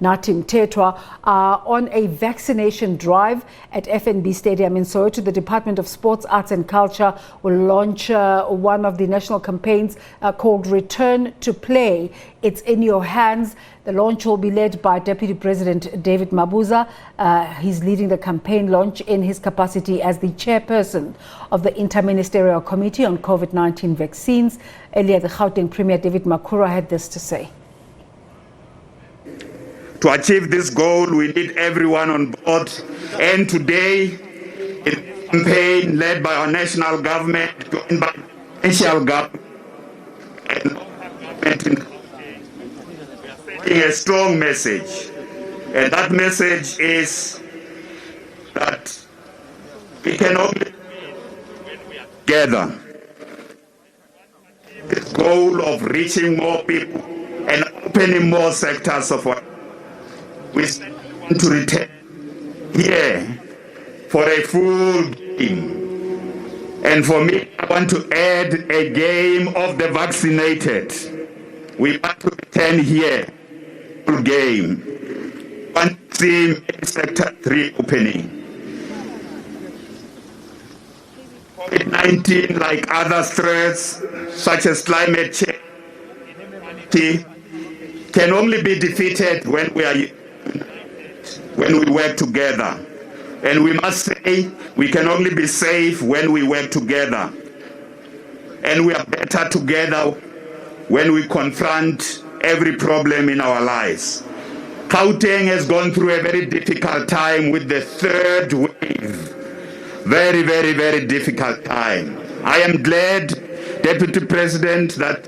Nathi Mthethwa are on a vaccination drive at FNB Stadium in Soweto. The Department of Sports, Arts and Culture will launch one of the national campaigns called Return to Play. It's in your hands. The launch will be led by Deputy President David Mabuza. He's leading the campaign launch in his capacity as the Chairperson of the Inter-Ministerial Committee on COVID-19 vaccines. Earlier, the Gauteng Premier David Mabuza had this to say. To achieve this goal, we need everyone on board. And today, in a campaign led by our national government, joined by the provincial government, and a strong message. And that message is that we can only together the goal of reaching more people and opening more sectors of our. We want to return here for a full game. And for me, I want to add a game of the vaccinated. We want to return here full game. We want to see Sector 3 opening. COVID-19, like other threats, such as climate change, can only be defeated when we work together. And we must say we can only be safe when we work together. And we are better together when we confront every problem in our lives. Gauteng has gone through a very difficult time with the third wave. Very, very, very difficult time. I am glad, Deputy President, that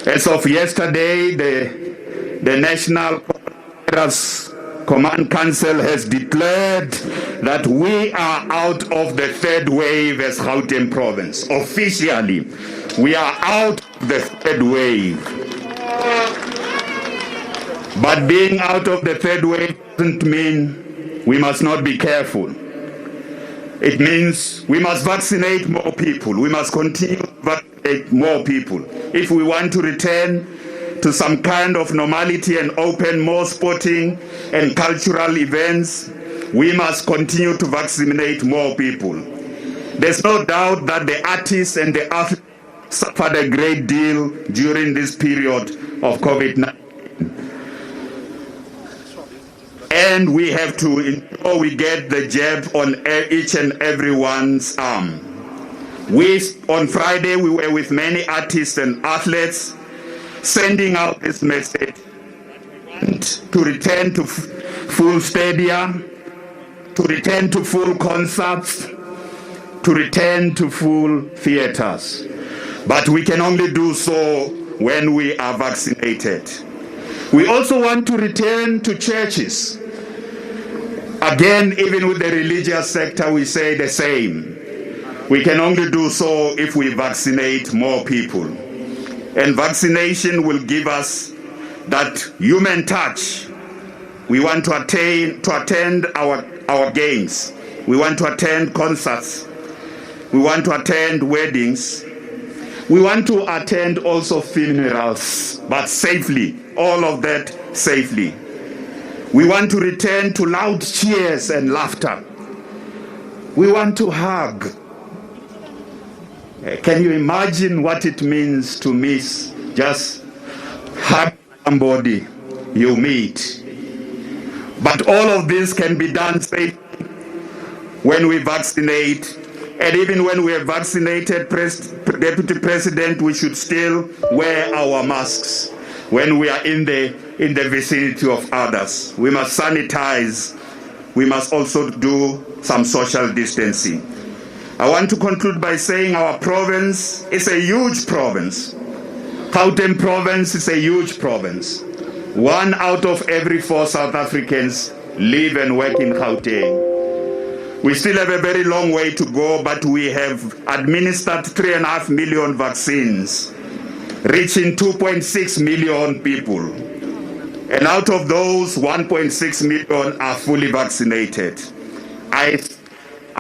as of yesterday, the National Coronavirus Command Council has declared that we are out of the third wave as Gauteng Province. Officially, we are out of the third wave. But being out of the third wave doesn't mean we must not be careful. It means we must vaccinate more people. We must continue to vaccinate more people. If we want to return to some kind of normality and open more sporting and cultural events, we must continue to vaccinate more people. There's no doubt that the artists and the athletes suffered a great deal during this period of COVID-19. And we have to ensure we get the jab on each and everyone's arm. On Friday, we were with many artists and athletes, sending out this message to return to full stadia, to return to full concerts, to return to full theaters. But we can only do so when we are vaccinated. We also want to return to churches. Again, even with the religious sector, we say the same. We can only do so if we vaccinate more people. And vaccination will give us that human touch. We want to attend our games. We want to attend concerts. We want to attend weddings. We want to attend also funerals, but safely, all of that safely. We want to return to loud cheers and laughter. We want to hug. Can you imagine what it means to miss just hug somebody you meet? But all of this can be done safely when we vaccinate. And even when we are vaccinated, Deputy President, we should still wear our masks when we are in the vicinity of others. We must sanitize. We must also do some social distancing. I want to conclude by saying our province is a huge province. Gauteng Province is a huge province. 1 out of every 4 South Africans live and work in Gauteng. We still have a very long way to go, but we have administered 3.5 million vaccines, reaching 2.6 million people. And out of those, 1.6 million are fully vaccinated.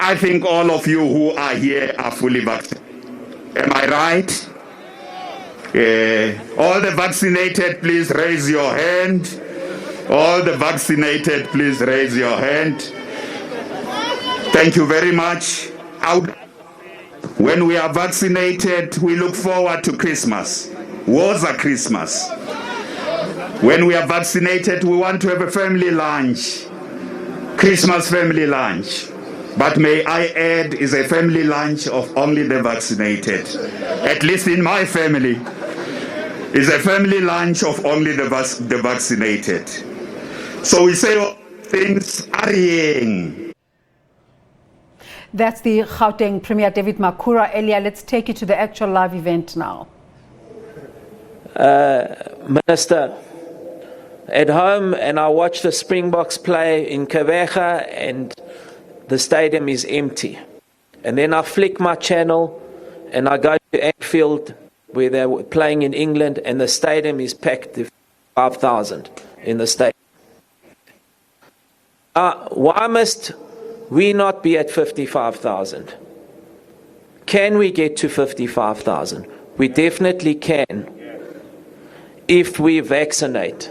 I think all of you who are here are fully vaccinated. Am I right? All the vaccinated, please raise your hand. All the vaccinated, please raise your hand. Thank you very much. When we are vaccinated, we look forward to Christmas. Woza Christmas. When we are vaccinated, we want to have a family lunch. Christmas family lunch. But may I add, is a family lunch of only the vaccinated. At least in my family, is a family lunch of only the vaccinated. So we say things are ying. That's the Gauteng Premier David Mabuza. Elia, let's take you to the actual live event now. Minister, at home, and I watch the Springboks play in Kaveja, and the stadium is empty. And then I flick my channel and I go to Anfield where they're playing in England, and the stadium is packed to 5,000 in the stadium. Why must we not be at 55,000? Can we get to 55,000? We definitely can if we vaccinate.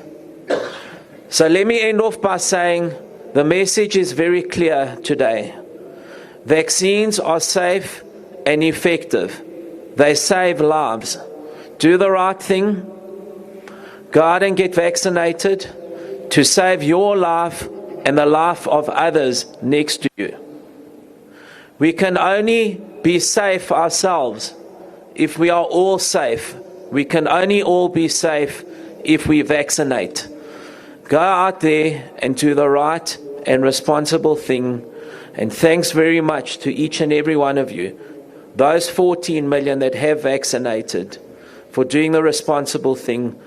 So let me end off by saying the message is very clear today. Vaccines are safe and effective. They save lives. Do the right thing. Go out and get vaccinated to save your life and the life of others next to you. We can only be safe ourselves if we are all safe. We can only all be safe if we vaccinate. Go out there and do the right and responsible thing. And thanks very much to each and every one of you, those 14 million that have vaccinated, for doing the responsible thing.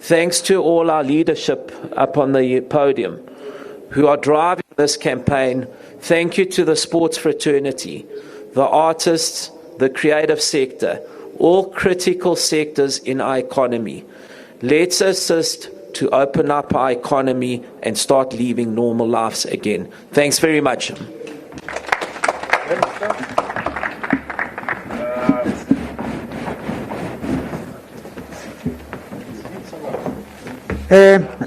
Thanks to all our leadership up on the podium who are driving this campaign. Thank you to the sports fraternity, the artists, the creative sector, all critical sectors in our economy. Let's assist to open up our economy and start living normal lives again. Thanks very much.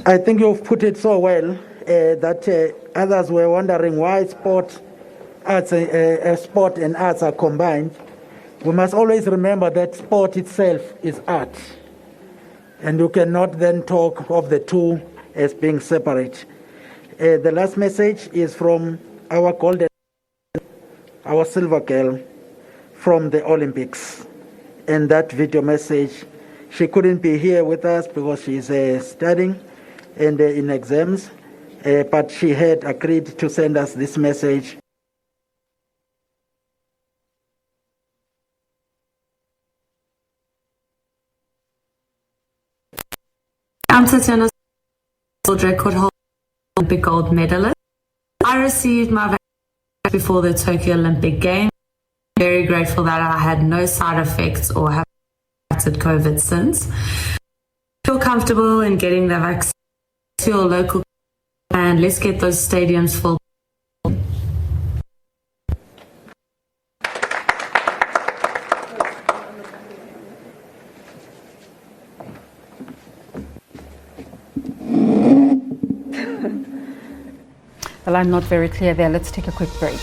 I think you've put it so well that others were wondering why sport and arts are combined. We must always remember that sport itself is art. And you cannot then talk of the two as being separate. The last message is from our golden, our silver girl from the Olympics. And that video message, she couldn't be here with us because she's studying and in exams, but she had agreed to send us this message. I'm Tatiana, world record holder, Olympic gold medalist. I received my vaccine before the Tokyo Olympic Games. I'm very grateful that I had no side effects or have contracted COVID since. Feel comfortable in getting the vaccine to your local, and let's get those stadiums full. The line not very clear there. Let's take a quick break.